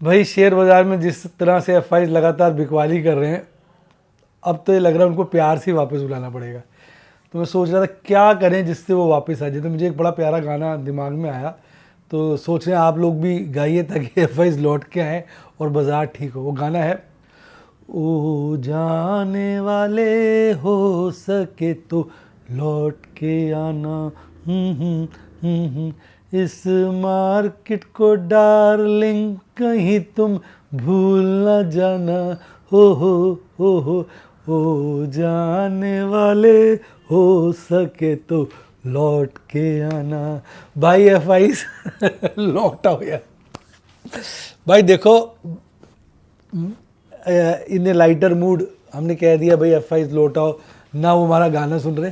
भाई शेयर बाज़ार में जिस तरह से एफ लगातार बिकवाली कर रहे हैं, अब तो ये लग रहा है उनको प्यार से वापस बुलाना पड़ेगा। तो मैं सोच रहा था क्या करें जिससे वो वापस आ जाए। तो मुझे एक बड़ा प्यारा गाना दिमाग में आया, तो सोच रहे हैं आप लोग भी गाइए ताकि एफ लौट के आएँ और बाज़ार ठीक हो। वो गाना है, ओ जाने वाले हो सके तो लौट के आना, इस मार्केट को डार्लिंग कहीं तुम भूल न जाना, हो ओ जाने वाले हो सके तो लौट के आना। भाई एफ आई लौट आओ यार। भाई देखो, इन ए लाइटर मूड हमने कह दिया भाई एफ आई लौट आओ। ना वो हमारा गाना सुन रहे,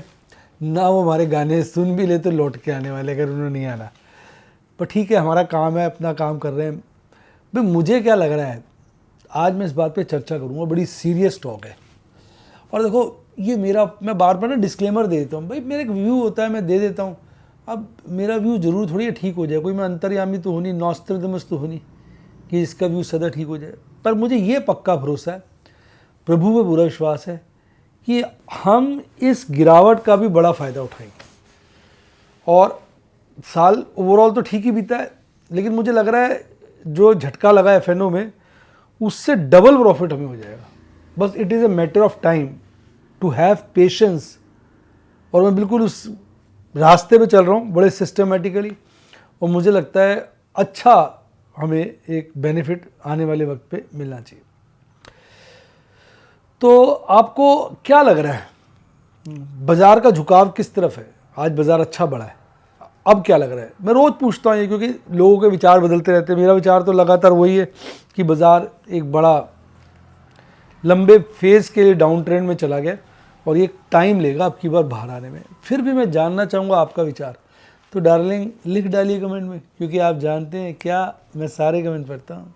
ना वो हमारे गाने सुन भी ले तो लौट के आने वाले, अगर उन्होंने नहीं आना। पर ठीक है, हमारा काम है, अपना काम कर रहे हैं। भाई मुझे क्या लग रहा है, आज मैं इस बात पे चर्चा करूँगा, बड़ी सीरियस टॉक है। और देखो ये मेरा, मैं बार बार ना डिस्क्लेमर दे देता हूँ, भाई मेरा एक व्यू होता है, मैं दे देता हूँ। अब मेरा व्यू ज़रूर थोड़ी ठीक हो जाए, कोई मैं अंतर्यामी तो हो नहीं, नॉस्ट्रेडमस तो हो नहीं कि इसका व्यू सदा ठीक हो जाए। पर मुझे ये पक्का भरोसा है, प्रभु पे पूरा विश्वास है कि हम इस गिरावट का भी बड़ा फ़ायदा उठाएंगे। और साल ओवरऑल तो ठीक ही बीता है, लेकिन मुझे लग रहा है जो झटका लगा है एफएनओ में, उससे डबल प्रॉफिट हमें हो जाएगा। बस it is a matter of time to have patience. और मैं बिल्कुल उस रास्ते पे चल रहा हूँ बड़े सिस्टमेटिकली, और मुझे लगता है अच्छा हमें एक बेनिफिट आने वाले वक्त पे मिलना चाहिए। तो आपको क्या लग रहा है, बाज़ार का झुकाव किस तरफ है? आज बाज़ार अच्छा बढ़ा है, अब क्या लग रहा है? मैं रोज़ पूछता हूँ ये, क्योंकि लोगों के विचार बदलते रहते हैं। मेरा विचार तो लगातार वही है कि बाज़ार एक बड़ा लंबे फेज़ के लिए डाउन ट्रेंड में चला गया और ये टाइम लेगा अब की बार बाहर आने में। फिर भी मैं जानना चाहूँगा आपका विचार, तो डार्लिंग लिख डालिए कमेंट में, क्योंकि आप जानते हैं क्या, मैं सारे कमेंट पढ़ता हूँ।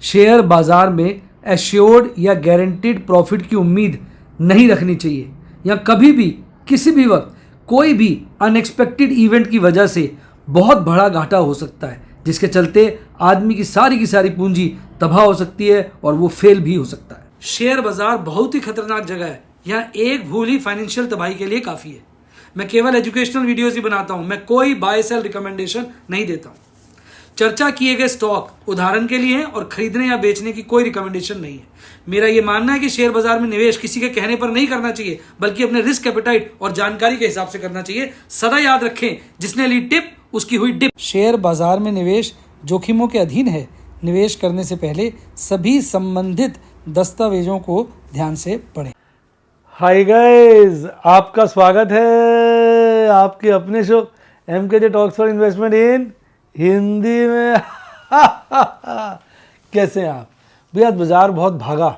शेयर बाजार में एश्योर्ड या गारंटीड प्रॉफिट की उम्मीद नहीं रखनी चाहिए, या कभी भी किसी भी वक्त कोई भी अनएक्सपेक्टेड इवेंट की वजह से बहुत बड़ा घाटा हो सकता है, जिसके चलते आदमी की सारी पूंजी तबाह हो सकती है और वो फेल भी हो सकता है। शेयर बाजार बहुत ही खतरनाक जगह है, यहाँ एक भूल ही फाइनेंशियल तबाही के लिए काफ़ी है। मैं केवल एजुकेशनल वीडियोस ही बनाता हूँ, मैं कोई बाय सेल रिकमेंडेशन नहीं देता हूँ। चर्चा किए गए स्टॉक उदाहरण के लिए हैं और खरीदने या बेचने की कोई रिकमेंडेशन नहीं है। मेरा यह मानना है कि शेयर बाजार में निवेश किसी के कहने पर नहीं करना चाहिए, बल्कि अपने रिस्क एपेटाइट और जानकारी के हिसाब से करना चाहिए। सदा याद रखें, जिसने ली टिप उसकी हुई डिप। शेयर बाजार में निवेश जोखिमों के अधीन है। निवेश करने से पहले सभी संबंधित दस्तावेजों को ध्यान से पढ़ें। हाय गाइस, आपका स्वागत है आपके अपने show MKJ talks for investment इन हिंदी में। कैसे हैं आप भैया? आज बाज़ार बहुत भागा,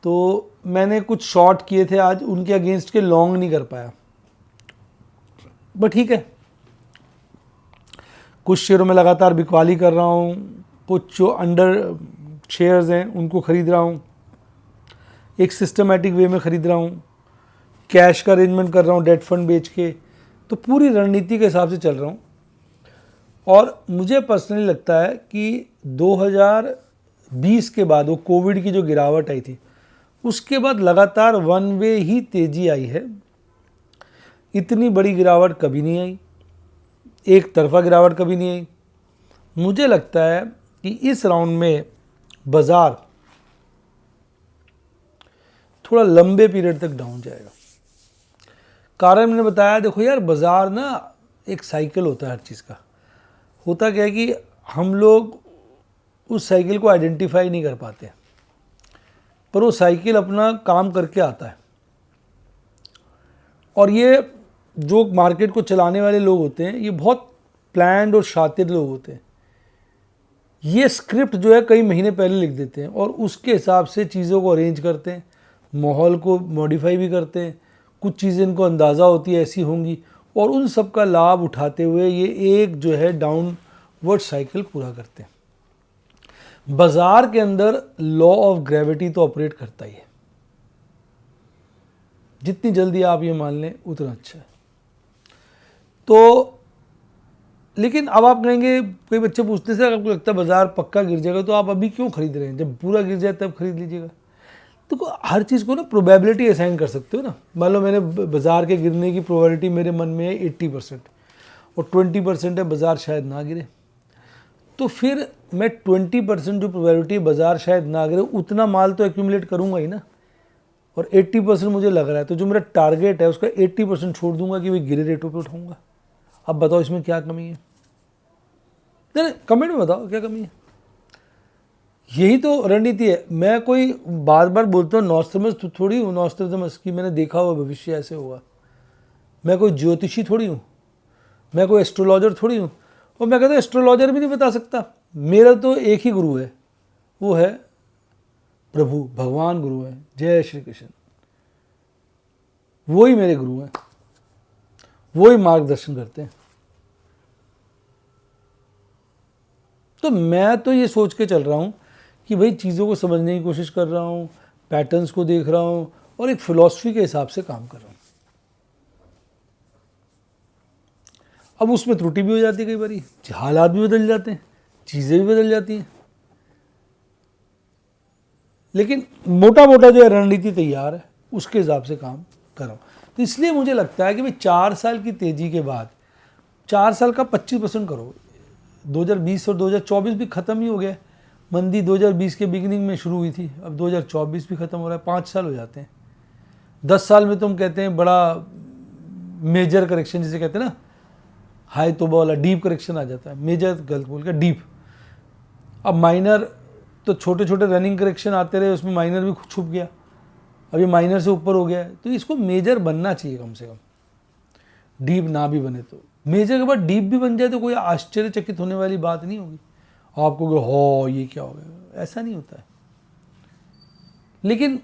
तो मैंने कुछ शॉर्ट किए थे आज, उनके अगेंस्ट के लॉन्ग नहीं कर पाया। बट ठीक है, कुछ शेयरों में लगातार बिकवाली कर रहा हूँ, कुछ जो अंडर शेयर्स हैं उनको ख़रीद रहा हूँ, एक सिस्टमेटिक वे में ख़रीद रहा हूँ, कैश का अरेंजमेंट कर रहा हूँ डेट फंड बेच के। तो पूरी रणनीति के हिसाब से चल रहा हूँ। और मुझे पर्सनली लगता है कि 2020 के बाद वो कोविड की जो गिरावट आई थी, उसके बाद लगातार वन वे ही तेज़ी आई है। इतनी बड़ी गिरावट कभी नहीं आई, एक तरफा गिरावट कभी नहीं आई। मुझे लगता है कि इस राउंड में बाज़ार थोड़ा लंबे पीरियड तक डाउन जाएगा। कारण मैंने बताया, देखो यार, बाज़ार ना एक साइकिल होता है हर चीज़ का। होता क्या है कि हम लोग उस साइकिल को आइडेंटिफाई नहीं कर पाते, पर वो साइकिल अपना काम करके आता है। और ये जो मार्केट को चलाने वाले लोग होते हैं, ये बहुत प्लान्ड और शातिर लोग होते हैं। ये स्क्रिप्ट जो है कई महीने पहले लिख देते हैं और उसके हिसाब से चीज़ों को अरेंज करते हैं, माहौल को मॉडिफाई भी करते हैं। कुछ चीज़ें इनको अंदाज़ा होती है ऐसी होंगी, और उन सब का लाभ उठाते हुए ये एक जो है डाउनवर्ड साइकिल पूरा करते हैं। बाज़ार के अंदर लॉ ऑफ ग्रेविटी तो ऑपरेट करता ही है। जितनी जल्दी आप ये मान लें उतना अच्छा है। तो लेकिन अब आप कहेंगे, कोई बच्चे पूछते हैं आपको लगता है बाजार पक्का गिर जाएगा तो आप अभी क्यों खरीद रहे हैं, जब पूरा गिर जाए तब खरीद लीजिएगा। तो हर चीज़ को ना प्रोबेबिलिटी असाइन कर सकते हो ना। मान लो मैंने बाजार के गिरने की प्रोबेबिलिटी मेरे मन में है 80% और 20% है बाजार शायद ना गिरे, तो फिर मैं 20% जो प्रोबेबिलिटी बाजार शायद ना गिरे उतना माल तो एक्यूमुलेट करूँगा ही ना। और 80% मुझे लग रहा है, तो जो मेरा टारगेट है उसका 80% छोड़ दूंगा कि भाई गिरे रेटों पे उठाऊंगा। अब बताओ इसमें क्या कमी है, नहीं कमेंट में बताओ क्या कमी है। यही तो रणनीति है। मैं कोई बार बार बोलता हूँ नॉस्ट्रेडमस थोड़ी हूँ, नॉस्ट्रेडमस की मैंने देखा हुआ भविष्य ऐसे होगा। मैं कोई ज्योतिषी थोड़ी हूँ, मैं कोई एस्ट्रोलॉजर थोड़ी हूँ। और मैं कहता हूँ एस्ट्रोलॉजर भी नहीं बता सकता। मेरा तो एक ही गुरु है, वो है प्रभु, भगवान गुरु है, जय श्री कृष्ण। वो ही मेरे गुरु हैं, वो ही मार्गदर्शन करते हैं। तो मैं तो ये सोच के चल रहा हूँ कि भाई चीज़ों को समझने की कोशिश कर रहा हूँ, पैटर्न्स को देख रहा हूँ और एक फिलॉसफी के हिसाब से काम कर रहा हूँ। अब उसमें त्रुटि भी हो जाती है, कई बारी हालात भी बदल जाते हैं, चीज़ें भी बदल जाती हैं, लेकिन मोटा मोटा जो है रणनीति तैयार है, उसके हिसाब से काम कर रहा हूँ। तो इसलिए मुझे लगता है कि भाई 4 साल की तेज़ी के बाद 4 साल का 25% करो। 2020 और 2024 भी ख़त्म ही हो गया। मंदी 2020 के बिगिनिंग में शुरू हुई थी, अब 2024 भी ख़त्म हो रहा है, 5 साल हो जाते हैं। 10 साल में तुम कहते हैं बड़ा मेजर करेक्शन जिसे कहते हैं ना, हाई तोबा वाला डीप करेक्शन आ जाता है। मेजर गलत बोल के डीप। अब माइनर तो छोटे छोटे रनिंग करेक्शन आते रहे, उसमें माइनर भी छुप गया, अब ये माइनर से ऊपर हो गया है। तो इसको मेजर बनना चाहिए कम से कम, डीप ना भी बने तो। मेजर के बाद डीप भी बन जाए तो कोई आश्चर्यचकित होने वाली बात नहीं होगी। आपको कि हो ये क्या हो गया, ऐसा नहीं होता है। लेकिन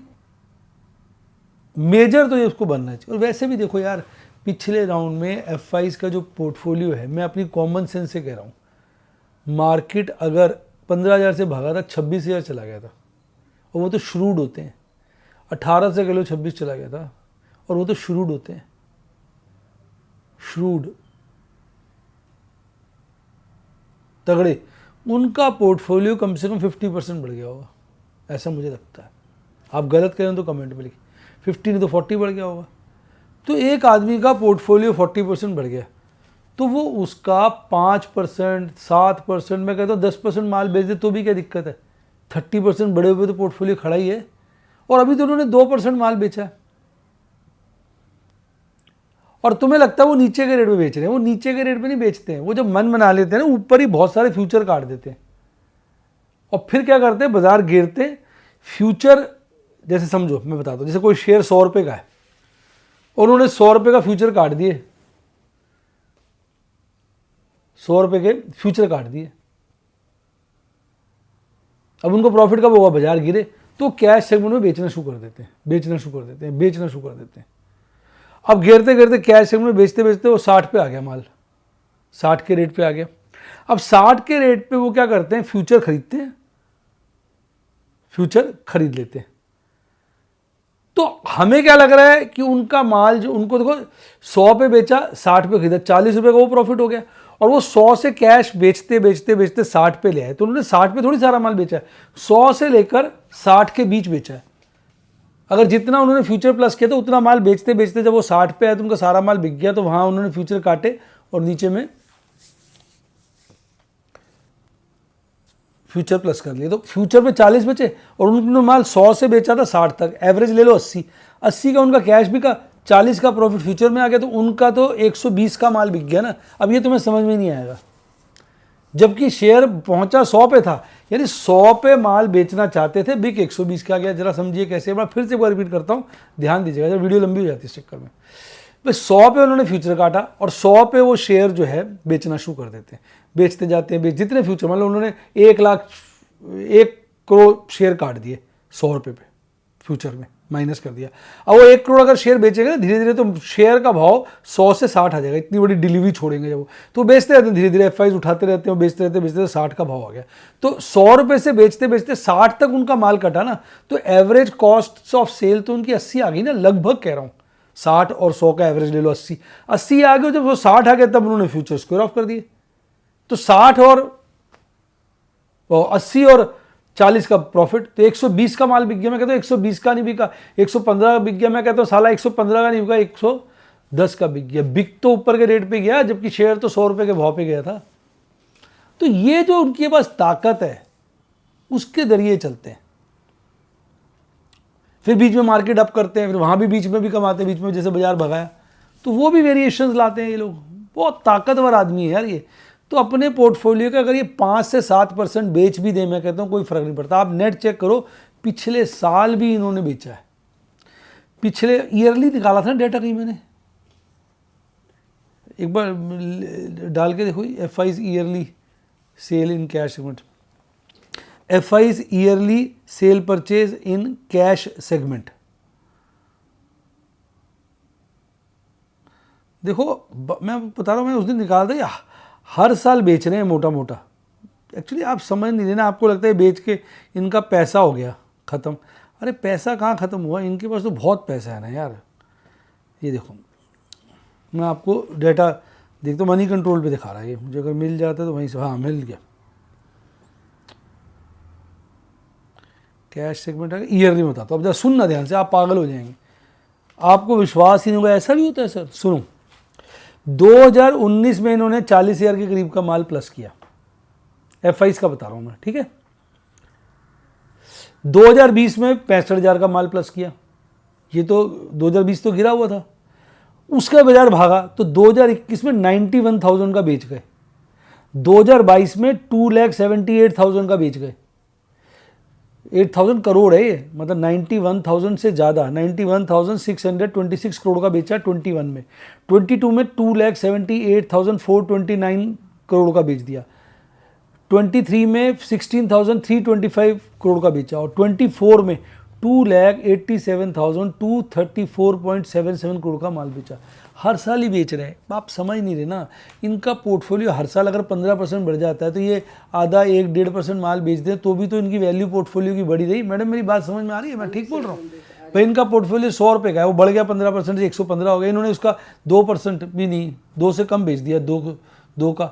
मेजर तो ये उसको बनना चाहिए। और वैसे भी देखो यार, पिछले राउंड में F5 का जो पोर्टफोलियो है, मैं अपनी कॉमन सेंस से कह रहा हूँ, मार्केट अगर 15,000 से भागा था 26,000 चला गया था, और वो तो श्रूड होते हैं। 18 से किलो 26 चला गया था, और वो तो श्रूड होते हैं, श्रूड तगड़े। उनका पोर्टफोलियो कम से कम 50% बढ़ गया होगा, ऐसा मुझे लगता है। आप गलत करें तो कमेंट में लिखिए, 50 नहीं तो 40 बढ़ गया होगा। तो एक आदमी का पोर्टफोलियो 40% बढ़ गया, तो वो उसका 5%, 7%, मैं कहता हूँ 10% माल बेच दे तो भी क्या दिक्कत है। 30% बढ़े हुए तो पोर्टफोलियो खड़ा ही है, और अभी तो उन्होंने 2% माल बेचा है। और तुम्हें लगता है वो नीचे के रेट पे बेच रहे हैं, वो नीचे के रेट पे नहीं बेचते हैं। वो जब मन बना लेते हैं ना, ऊपर ही बहुत सारे फ्यूचर काट देते हैं, और फिर क्या करते हैं, बाजार गिरते फ्यूचर, जैसे समझो मैं बताता हूँ, जैसे कोई शेयर 100 रुपये का है और उन्होंने 100 रुपये का फ्यूचर काट दिए, 100 रुपये के फ्यूचर काट दिए। अब उनको प्रॉफिट कब होगा, बाजार गिरे तो कैश सेगमेंट में बेचना शुरू कर देते हैं, बेचना शुरू कर देते हैं, बेचना शुरू कर देते हैं। अब गिरते गिरते कैश सेगमेंट में बेचते बेचते वो 60 पे आ गया माल, 60 के रेट पे आ गया। अब 60 के रेट पे वो क्या करते हैं, फ्यूचर खरीदते हैं, फ्यूचर खरीद लेते हैं। तो हमें क्या लग रहा है कि उनका माल जो उनको देखो 100 पे बेचा, 60 पे खरीदा, 40 रुपये का वो प्रॉफिट हो गया, और वो 100 से कैश बेचते बेचते बेचते 60 पे ले आए। तो उन्होंने 60 पे थोड़ी सारा माल बेचा है, 100 से लेकर 60 के बीच बेचा है। अगर जितना उन्होंने फ्यूचर प्लस किया तो उतना माल बेचते बेचते जब वो 60 पे आया तो उनका सारा माल बिक गया, तो वहां उन्होंने फ्यूचर काटे और नीचे में फ्यूचर प्लस कर लिए, तो फ्यूचर पे 40 बचे, और उन्होंने माल 100 से बेचा था 60 तक, एवरेज ले लो 80 का उनका कैश बिका, 40 का प्रॉफिट फ्यूचर में आ गया, तो उनका तो 120 का माल बिक गया ना। अब ये तुम्हें समझ में नहीं आएगा, जबकि शेयर पहुंचा 100 पे था, यानी 100 पे माल बेचना चाहते थे, बिक 120 का गया। जरा समझिए कैसे, मैं फिर से एक बार रिपीट करता हूँ, ध्यान दीजिएगा, जब वीडियो लंबी हो जाती है इस चक्कर में। भाई 100 पे उन्होंने फ्यूचर काटा और 100 पे वो शेयर जो है बेचना शुरू कर देते हैं, बेचते जाते हैं, जितने फ्यूचर मतलब उन्होंने 1 करोड़ शेयर काट दिए 100 रुपये पे फ्यूचर में माइनस कर दिया। अब वो 1 करोड़ अगर शेयर बेचेगा धीरे धीरे तो शेयर का भाव 100 से 60 आ जाएगा, इतनी बड़ी डिलीवरी छोड़ेंगे जब वो, तो बेचते रहते हैं धीरे धीरे, F5 उठाते रहते हैं, बेचते रहते 60 का भाव आ गया। तो 100 रुपये से बेचते बेचते 60 तक उनका माल कटा ना, तो एवरेज कॉस्ट ऑफ सेल तो उनकी 80 आ गई ना, लगभग कह रहा हूँ, 60 और 100 का एवरेज ले लो, 80 आ गए, जब वो 60 आ गए तब उन्होंने फ्यूचर स्क्वायर ऑफ कर दिए। तो 60 और 80 और 40 का प्रॉफिट, तो 120 का माल बिक गया। मैं कहता हूँ 120 का नहीं बिका, 115 का बिक गया। मैं कहता हूँ साला 115 का नहीं बिका, 110 का बिक गया। बिक तो ऊपर के रेट पे गया, जबकि शेयर तो 100 रुपये के भाव पे गया था। तो ये जो उनके पास ताकत है उसके जरिए चलते हैं। फिर बीच में मार्केट अप करते हैं, फिर वहाँ भी बीच में भी कमाते हैं, बीच में जैसे बाजार भगाया तो वो भी वेरिएशंस लाते हैं ये लोग। बहुत ताकतवर आदमी है यार ये। तो अपने पोर्टफोलियो का अगर ये 5 से 7% बेच भी दे, मैं कहता हूँ कोई फ़र्क नहीं पड़ता। आप नेट चेक करो, पिछले साल भी इन्होंने बेचा है। पिछले ईयरली निकाला था डेटा कहीं मैंने, एक बार डाल के देखो, FI's early sale in cash segment, FI's early sale purchase in cash segment. देखो मैं बता रहा हूँ, मैं उस दिन निकाल दिया, हर साल बेच रहे हैं मोटा मोटा। एक्चुअली आप समझ नहीं रहे ना, आपको लगता है बेच के इनका पैसा हो गया ख़त्म। अरे पैसा कहाँ ख़त्म हुआ, इनके पास तो बहुत पैसा है ना यार। ये देखो मैं आपको डेटा देखता हूँ, मनी कंट्रोल पे दिखा रहा है ये मुझे, अगर मिल जाता तो वहीं से, हाँ मिल गया। कैश सेगमेंट है, ईयरली बताता हूँ। अब जरा सुनना ध्यान से, आप पागल हो जाएंगे, आपको विश्वास ही नहीं होगा। ऐसा भी होता है सर? सुनो, 2019 में इन्होंने 40,000 के करीब का माल प्लस किया, FI's का बता रहा हूँ मैं, ठीक है। 2020 में 65,000 का माल प्लस किया। ये तो 2020 तो गिरा हुआ था, उसका बाजार भागा तो 2021 में 91,000 का बेच गए। 2022 में 2,78,000 का बेच गए। 8,000 करोड़ है ये, मतलब 91,000 से ज़्यादा, 91,626 करोड़ का बेचा 21 में। 22 में 2,78,429 करोड़ का बेच दिया। 23 में 16,325 करोड़ का बेचा, और 24 में 2,87,234.77 करोड़ का माल बेचा। हर साल ही बेच रहे हैं, आप समझ नहीं रहे ना। इनका पोर्टफोलियो हर साल अगर 15% बढ़ जाता है तो ये आधा 1-1.5% माल बेच दें तो भी तो इनकी वैल्यू पोर्टफोलियो की बढ़ी रही। मैडम मेरी बात समझ में आ रही है? मैं ठीक बोल रहा हूँ भाई? इनका पोर्टफोलियो 100 रुपये का है, वो बढ़ गया 15% से 115 हो गया। इन्होंने उसका 2% भी नहीं, 2 से कम बेच दिया, 2 का,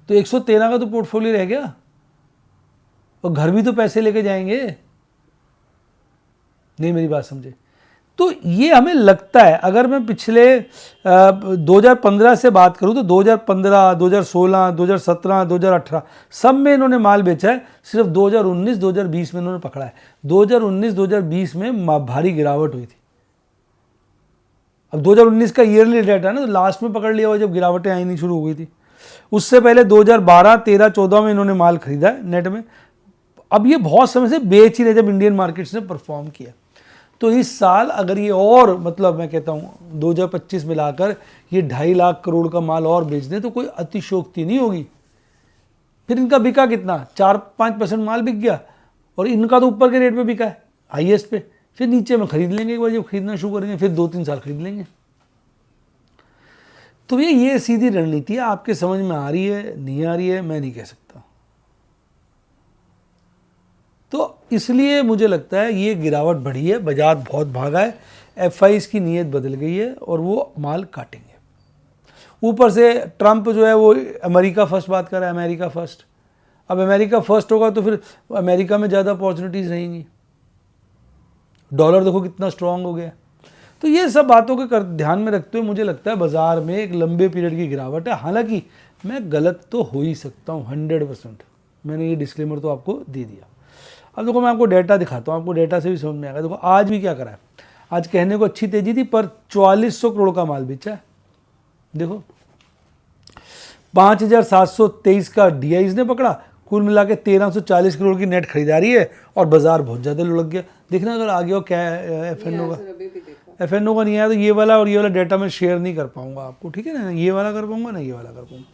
तो 113 का तो पोर्टफोलियो रह गया। और घर भी तो पैसे लेके जाएंगे, नहीं मेरी बात समझे? तो ये हमें लगता है, अगर मैं पिछले 2015 से बात करूं तो 2015, 2016, 2017, 2018 सब में इन्होंने माल बेचा है। सिर्फ 2019, 2020 में इन्होंने पकड़ा है। 2019, 2020 में भारी गिरावट हुई थी। अब 2019 का ईयरली डेटा है ना, तो लास्ट में पकड़ लिया हुआ जब गिरावटें आई नहीं शुरू हो गई थी। उससे पहले 2012, 13, 14 में इन्होंने माल खरीदा है नेट में। अब ये बहुत समय से बेच ही रहे जब इंडियन मार्केट्स ने परफॉर्म किया। तो इस साल अगर ये और, मतलब मैं कहता हूँ 2025 मिलाकर ये 2.5 लाख करोड़ का माल और बेच दें तो कोई अतिशयोक्ति नहीं होगी। फिर इनका बिका कितना? 4-5% माल बिक गया, और इनका तो ऊपर के रेट पे बिका है, हाईएस्ट पे। फिर नीचे में खरीद लेंगे, एक बार जब खरीदना शुरू करेंगे फिर 2-3 साल खरीद लेंगे। तो ये सीधी रणनीति है। आपके समझ में आ रही है नहीं आ रही है मैं नहीं कह सकता। तो इसलिए मुझे लगता है ये गिरावट बढ़ी है, बाजार बहुत भागा है, FI's की नीयत बदल गई है और वो माल काटेंगे। ऊपर से ट्रंप जो है वो अमेरिका फर्स्ट बात कर रहा है, अमेरिका फर्स्ट। अब अमेरिका फर्स्ट होगा तो फिर अमेरिका में ज़्यादा अपॉर्चुनिटीज़ रहेंगी। डॉलर देखो कितना स्ट्रांग हो गया। तो ये सब बातों के ध्यान में रखते हुए मुझे लगता है बाजार में एक लंबे पीरियड की गिरावट है। हालांकि मैं गलत तो हो ही सकता हूँ 100%, मैंने ये डिस्क्लेमर तो आपको दे दिया। अब देखो मैं आपको डेटा दिखाता हूँ, आपको डेटा से भी समझ में आएगा। देखो आज भी क्या करा है, आज कहने को अच्छी तेजी थी पर 4400 करोड़ का माल बेचा है। देखो 5723 का DIs ने पकड़ा, कुल मिला के 1340 करोड़ की नेट खरीदारी है, और बाजार बहुत ज़्यादा लुढ़क गया। देखना अगर आ गया क्या FNO का, FNO का नहीं आया तो ये वाला और ये वाला डेटा मैं शेयर नहीं कर पाऊंगा आपको, ठीक है ना? ये वाला कर पाऊंगा ना ये वाला कर पाऊंगा।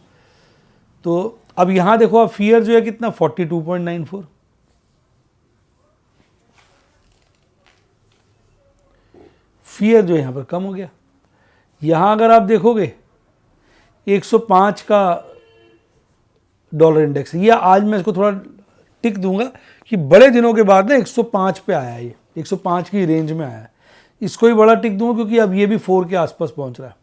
तो अब यहाँ देखो, अब फियर जो है कितना 42.94, फियर जो यहाँ पर कम हो गया। यहाँ अगर आप देखोगे 105 का डॉलर इंडेक्स, ये आज मैं इसको थोड़ा टिक दूंगा कि बड़े दिनों के बाद ना 105 पे आया है, ये 105 की रेंज में आया है। इसको ही बड़ा टिक दूंगा क्योंकि अब ये भी 4 के आसपास पहुंच रहा है,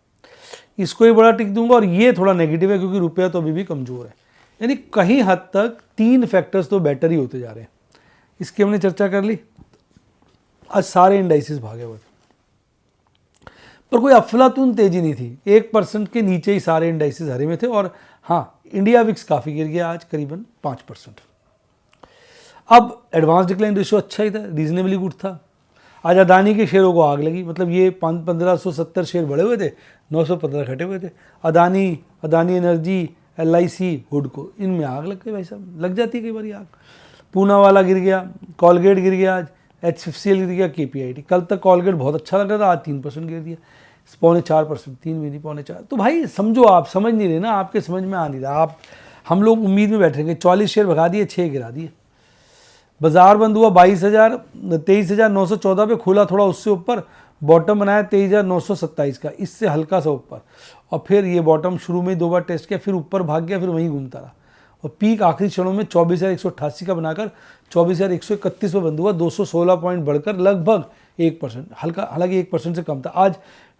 इसको ही बड़ा टिक दूंगा, और ये थोड़ा नेगेटिव है क्योंकि रुपया तो अभी भी कमज़ोर है। यानी कहीं हद तक 3 फैक्टर्स तो बेटर ही होते जा रहे हैं। इसकी हमने चर्चा कर ली। आज सारे इंडाइसिस भागे हुए थे, पर कोई अफलातून तेजी नहीं थी। 1% के नीचे ही सारे इंडाइसिस हरे में थे। और हाँ, इंडिया विक्स काफ़ी गिर गया आज, करीबन 5%। अब एडवांस डिक्लाइन रेशियो अच्छा ही था, रीजनेबली गुड था। आज अदानी के शेयरों को आग लगी, मतलब ये 1570 शेयर बढ़े हुए थे, 915 घटे हुए थे। अदानी एनर्जी, LIC, हुडको, इनमें आग लग गई भाई साहब, लग जाती है कई बार आग। पूना वाला गिर गया, कॉलगेट गिर गया आज, HFCL गिर गया, KPIT। कल तक कॉलगेट बहुत अच्छा लग रहा था, आज 3% गिर दिया, 4.25%, 3 भी नहीं 4.25। तो भाई समझो, आप समझ नहीं रहे ना, आपके समझ में आ नहीं रहा। हम लोग उम्मीद में बैठेंगे, 40 शेयर भगा दिए, 6 गिरा दिए। बाजार बंद हुआ 23,914 पे, खुला थोड़ा उससे ऊपर, बॉटम बनाया 23,927 का, इससे हल्का सा ऊपर, और फिर ये बॉटम शुरू में 2 बार टेस्ट किया, फिर ऊपर भाग गया, फिर वहीं घूमता रहा, और पीक आखिरी क्षणों में 24,188 का बनाकर 24,131 पे बंद हुआ, 216 पॉइंट बढ़कर लगभग 1%, हल्का, हालांकि 1% से कम था। आज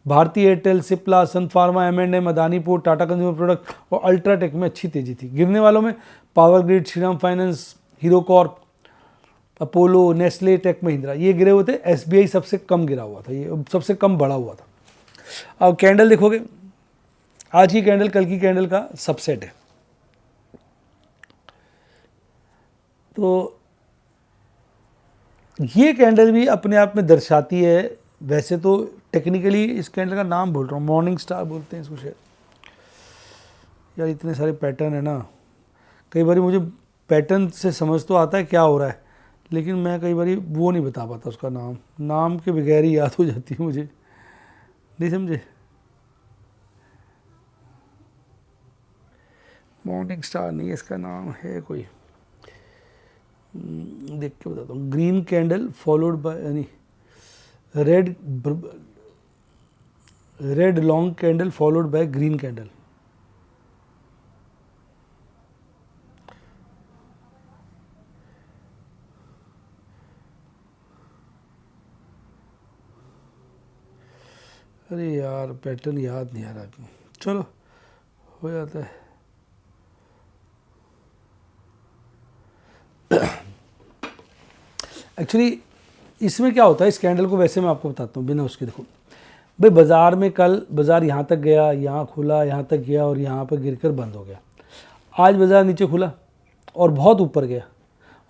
Bharti Airtel, Cipla, Sun Pharma, M&M, Adani port, Tata Consumer Product और अल्ट्राटेक में अच्छी तेजी थी। गिरने वालों में Power Grid, Shriram Finance, Hero Corp, Apollo, Nestle, Tech Mahindra, ये गिरे हुए थे। SBI सबसे कम गिरा हुआ था, ये सबसे कम बढ़ा हुआ था। अब कैंडल देखोगे, आज की कैंडल कल की कैंडल का सबसेट है। तो ये कैंडल भी अपने आप में दर्शाती है, वैसे तो टेक्निकली इस कैंडल का नाम भूल रहा हूँ, मॉर्निंग स्टार बोलते हैं इसको शायद। यार इतने सारे पैटर्न है ना, कई बार मुझे पैटर्न से समझ तो आता है क्या हो रहा है, लेकिन मैं कई बार वो नहीं बता पाता उसका नाम के बगैर ही याद हो जाती है मुझे, नहीं समझे। मॉर्निंग स्टार नहीं, इसका नाम है कोई, देख के बताता हूँ। ग्रीन कैंडल फॉलोड बाय, यानी red long candle followed by green candle. अरे यार पैटर्न याद नहीं आ रहा, चलो हो जाता है। एक्चुअली इसमें क्या होता है, इस कैंडल को वैसे मैं आपको बताता हूँ बिना उसके। देखो भाई, बाज़ार में कल बाज़ार यहाँ तक गया, यहाँ खुला, यहाँ तक गया और यहाँ पर गिरकर बंद हो गया। आज बाज़ार नीचे खुला और बहुत ऊपर गया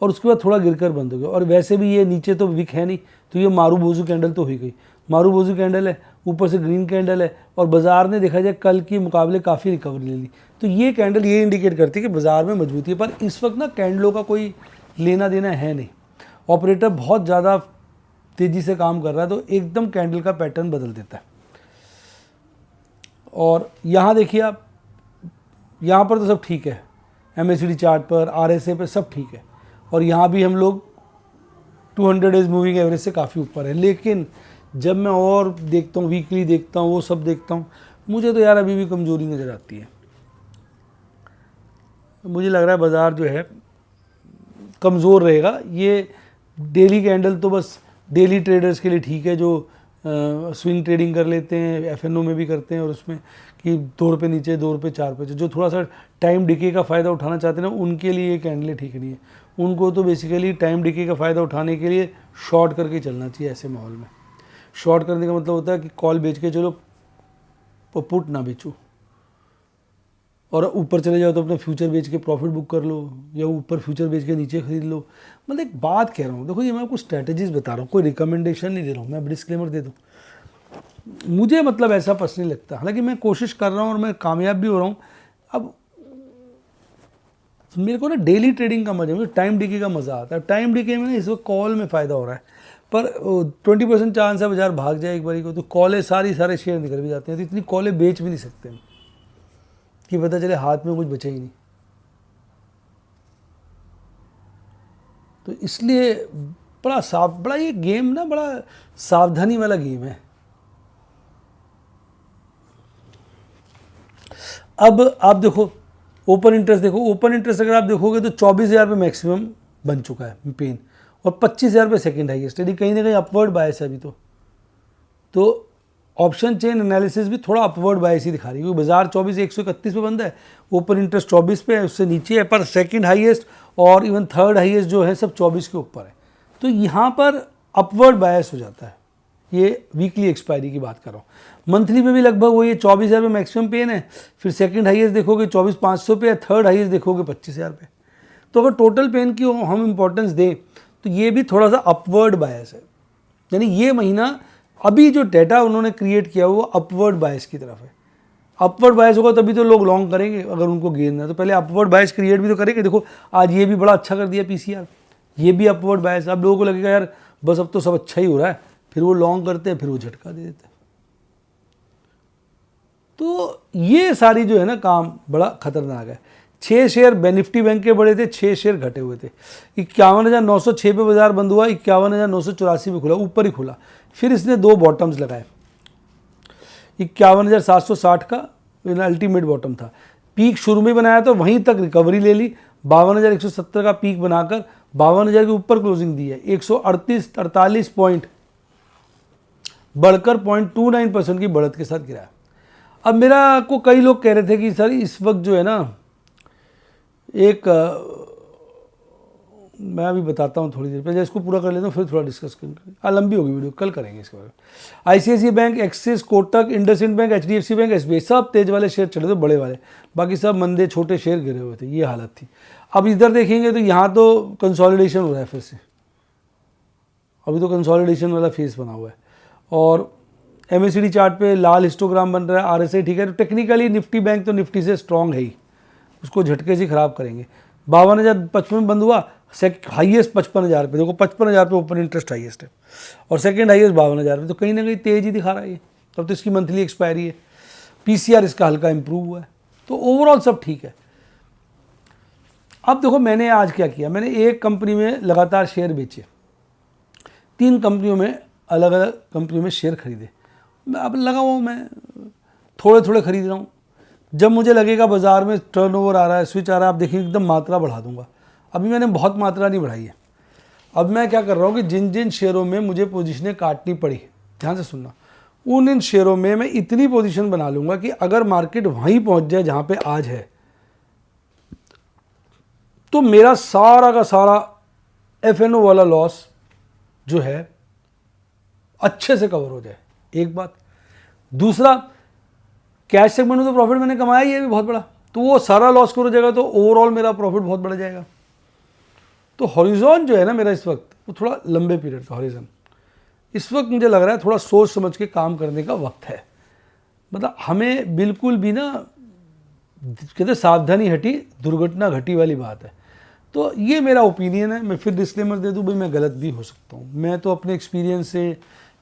और उसके बाद थोड़ा गिरकर बंद हो गया। और वैसे भी ये नीचे तो विक है नहीं, तो ये मारूबोजू कैंडल तो हुई गई। मारूबोजू कैंडल है, ऊपर से ग्रीन कैंडल है, और बाज़ार ने देखा जाए कल के मुकाबले काफ़ी रिकवरी ले ली। तो ये कैंडल ये इंडिकेट करती है कि बाज़ार में मजबूती है। पर इस वक्त ना कैंडलों का कोई लेना देना है नहीं, ऑपरेटर बहुत ज़्यादा तेज़ी से काम कर रहा है, तो एकदम कैंडल का पैटर्न बदल देता है। और यहाँ देखिए आप, यहाँ पर तो सब ठीक है, MACD चार्ट पर, RSI पर सब ठीक है, और यहाँ भी हम लोग 200 डेज मूविंग एवरेज से काफ़ी ऊपर है। लेकिन जब मैं और देखता हूँ, वीकली देखता हूँ, वो सब देखता हूँ, मुझे तो यार अभी भी कमज़ोरी नज़र आती है। मुझे लग रहा है बाज़ार जो है कमज़ोर रहेगा। ये डेली कैंडल तो बस डेली ट्रेडर्स के लिए ठीक है, जो स्विंग ट्रेडिंग कर लेते हैं, FNO में भी करते हैं, और उसमें कि 2 रुपये नीचे, 2 रुपये 4 रुपये, जो थोड़ा सा टाइम डिके का फ़ायदा उठाना चाहते हैं ना, उनके लिए ये कैंडलें ठीक नहीं है। उनको तो बेसिकली टाइम डिके का फ़ायदा उठाने के लिए शॉर्ट करके चलना चाहिए। ऐसे माहौल में शॉर्ट करने का मतलब होता है कि कॉल बेच के चलो, पुट ना बेचो, और ऊपर चले जाओ तो अपना फ्यूचर बेच के प्रॉफिट बुक कर लो, या ऊपर फ्यूचर बेच के नीचे खरीद लो। मतलब एक बात कह रहा हूँ, देखो ये मैं आपको स्ट्रैटेजीज बता रहा हूँ, कोई रिकमेंडेशन नहीं दे रहा हूँ, मैं डिस्क्लेमर दे दूँ। मुझे मतलब ऐसा पर्सनली लगता है, हालांकि मैं कोशिश कर रहा हूँ और मैं कामयाब भी हो रहा हूँ। अब मेरे को ना डेली ट्रेडिंग का मजा, मुझे टाइम डिके का मज़ा आता है। टाइम डिके में ना इस वक्त कॉल में फ़ायदा हो रहा है, पर 20% चांस है बाजार भाग जाए एक बारी को, तो कॉलें सारे शेयर निकल भी जाते हैं, तो इतनी कॉलें बेच भी नहीं सकते हम कि पता चले हाथ में कुछ बचा ही नहीं। तो इसलिए बड़ा ये गेम ना बड़ा सावधानी वाला गेम है। अब आप देखो ओपन इंटरेस्ट, देखो ओपन इंटरेस्ट अगर आप देखोगे तो 24,000 पे मैक्सिमम बन चुका है पेन, और 25,000 पे सेकेंड हाईएस्ट, यदि कहीं ना कहीं अपवर्ड बायस है अभी तो। तो ऑप्शन चेन एनालिसिस भी थोड़ा अपवर्ड बायस ही दिखा रही है, क्योंकि बाजार 24,131 पे बंद है, ओपन इंटरेस्ट 24 पे है, उससे नीचे है, पर सेकंड हाईएस्ट और इवन थर्ड हाईएस्ट जो है सब 24 के ऊपर है। तो यहाँ पर अपवर्ड बायस हो जाता है। ये वीकली एक्सपायरी की बात कर रहा हूँ। मंथली में भी लगभग वो ये 24,000 पे मैक्सिमम पेन है, फिर सेकंड हाईएस्ट देखोगे 24,500 पे है, थर्ड हाईएस्ट देखोगे 25,000 पे। तो अगर टोटल पेन की हम इंपॉर्टेंस दें तो ये भी थोड़ा सा अपवर्ड बायस है, यानी ये महीना अभी जो डेटा उन्होंने क्रिएट किया वो अपवर्ड बायस की तरफ है। अपवर्ड बायस होगा तभी तो लोग लॉन्ग करेंगे, अगर उनको गेन है तो पहले अपवर्ड बायस क्रिएट भी तो करेंगे। देखो आज ये भी बड़ा अच्छा कर दिया पीसीआर, ये भी अपवर्ड बायस। अब लोगों को लगेगा यार बस अब तो सब अच्छा ही हो रहा है, फिर वो लॉन्ग करते हैं, फिर वो झटका दे देते हैं। तो ये सारी जो है ना काम बड़ा खतरनाक है। 6 शेयर निफ्टी बैंक के बड़े थे, 6 शेयर घटे हुए थे। 51,906 पे बाजार बंद हुआ, 51,984 पे खुला, ऊपर ही खुला। फिर इसने 2 बॉटम्स लगाए, 51,760 का अल्टीमेट बॉटम था, पीक शुरू में बनाया तो वहीं तक रिकवरी ले ली, 52,170 का पीक बनाकर 52,000 के ऊपर क्लोजिंग दी है, 148 पॉइंट बढ़कर 0.29% की बढ़त के साथ गिरा। अब मेरा को कई लोग कह रहे थे कि सर इस वक्त जो है ना मैं अभी बताता हूँ थोड़ी देर पहले, इसको पूरा कर लेता हूँ फिर थोड़ा डिस्कस करेंगे। लंबी होगी वीडियो, कल करेंगे इसके बारे में। ICICI bank, axis, Kotak, IndusInd bank, HDFC bank, SBI सब तेज वाले शेयर चले थे, बड़े वाले, बाकी सब मंदे छोटे शेयर गिरे हुए थे, ये हालत थी। अब इधर देखेंगे तो यहाँ तो कंसोलिडेशन हो रहा है फिर से, अभी तो कंसोलिडेशन वाला फेस बना हुआ है और MACD चार्ट पे लाल हिस्टोग्राम बन रहा है, RSI ठीक है। तो टेक्निकली निफ्टी बैंक तो निफ्टी से स्ट्रॉन्ग है ही, उसको झटके से खराब करेंगे। 52,055 में बंद हुआ, हाईएस्ट 55,000 पे, देखो 55,000 पे ओपन इंटरेस्ट हाईएस्ट है और सेकंड हाईएस्ट 52,000 पे, तो कहीं ना कहीं तेज ही दिखा रहा है ये। तब तो इसकी मंथली एक्सपायरी है, PCR इसका हल्का इंप्रूव हुआ है, तो ओवरऑल सब ठीक है। अब देखो मैंने आज क्या किया, मैंने एक कंपनी में लगातार शेयर बेचे, 3 कंपनियों में अलग अलग कंपनियों में शेयर खरीदे। अब लगा हुआ मैं थोड़े थोड़े खरीद रहा हूँ, जब मुझे लगेगा बाज़ार में टर्नओवर आ रहा है, स्विच आ रहा है, आप देखिए एकदम मात्रा बढ़ा दूंगा। अभी मैंने बहुत मात्रा नहीं बढ़ाई है। अब मैं क्या कर रहा हूँ कि जिन जिन शेयरों में मुझे पोजीशनें काटनी पड़ी, ध्यान से सुनना, उन इन शेयरों में मैं इतनी पोजीशन बना लूँगा कि अगर मार्केट वहीं पहुँच जाए जहाँ पे आज है, तो मेरा सारा का सारा FNO वाला लॉस जो है अच्छे से कवर हो जाए, एक बात। दूसरा, कैश सेगमेंट में तो प्रॉफिट मैंने कमाया ही है भी बहुत बड़ा, तो वो सारा लॉस कवर हो जाएगा, तो ओवरऑल मेरा प्रॉफिट बहुत बढ़ जाएगा। तो हॉरिजॉन जो है ना मेरा इस वक्त, वो थोड़ा लंबे पीरियड का हॉरिजॉन, इस वक्त मुझे लग रहा है थोड़ा सोच समझ के काम करने का वक्त है। मतलब हमें बिल्कुल भी ना, कहते सावधानी हटी दुर्घटना घटी वाली बात है। तो ये मेरा ओपिनियन है, मैं फिर डिस्क्लेमर दे दूँ भाई मैं गलत भी हो सकता हूँ। मैं तो अपने एक्सपीरियंस से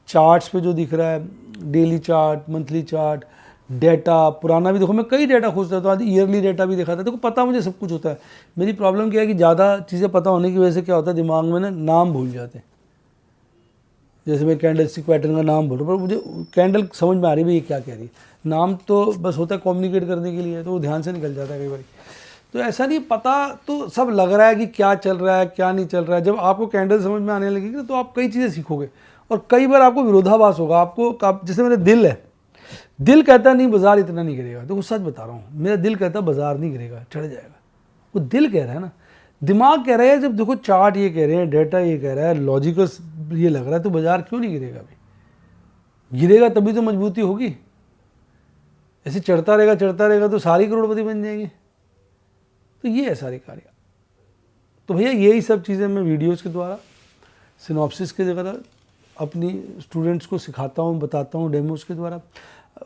चार्ट्स पे जो दिख रहा है, daily chart, monthly chart, data पुराना भी देखो, मैं कई डेटा खोजता था, तो आज ईयरली डेटा भी देखा था, देखो पता मुझे सब कुछ होता है। मेरी प्रॉब्लम क्या है कि ज़्यादा चीज़ें पता होने की वजह से क्या होता है, दिमाग में ना नाम भूल जाते हैं। जैसे मैं कैंडल स्टिक पैटर्न का नाम बोल रहा हूँ, पर मुझे कैंडल समझ में आ रही है ये क्या कह रही है, नाम तो बस होता है कम्युनिकेट करने के लिए, तो वो ध्यान से निकल जाता है कई बार। तो ऐसा नहीं, पता तो सब लग रहा है कि क्या चल रहा है क्या नहीं चल रहा है। जब आपको कैंडल समझ में आने लगेगी तो आप कई चीज़ें सीखोगे, और कई बार आपको विरोधाभास होगा। आपको जैसे मेरा दिल है, दिल कहता नहीं बाजार इतना नहीं गिरेगा, तो सच बता रहा हूँ, मेरा दिल कहता बाजार नहीं गिरेगा, चढ़ जाएगा। वो दिल कह रहा है ना, दिमाग कह रहा है, जब देखो चार्ट ये कह रहे हैं, डेटा ये कह रहा है, लॉजिकल ये लग रहा है, तो बाजार क्यों नहीं गिरेगा? अभी गिरेगा तभी तो मजबूती होगी। ऐसे चढ़ता रहेगा तो सारी करोड़पति बन जाएंगे। तो ये है सारी कार्य। तो भैया यही सब चीज़ें मैं वीडियोज़ के द्वारा, सिनॉप्सिस के द्वारा अपनी स्टूडेंट्स को सिखाता हूँ, बताता हूँ डेमोज के द्वारा,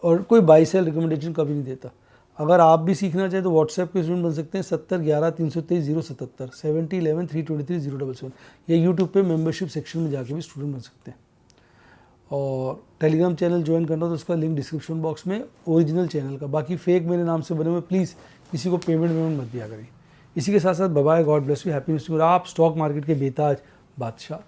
और कोई बाई सेल रिकमेंडेशन कभी नहीं देता। अगर आप भी सीखना चाहें तो व्हाट्सएप के स्टूडेंट बन सकते हैं 7011-323-077, 7011-323-077, या यूट्यूब पे मेंबरशिप सेक्शन में जाके भी स्टूडेंट बन सकते हैं। और टेलीग्राम चैनल ज्वाइन करना तो उसका लिंक डिस्क्रिप्शन बॉक्स में, ओरिजिनल चैनल का। बाकी फेक मेरे नाम से बने हुए प्लीज़ किसी को पेमेंट मत दिया करिए। इसी के साथ साथ bye, god bless you, happy news. आप स्टॉक मार्केट के बेताज बादशाह।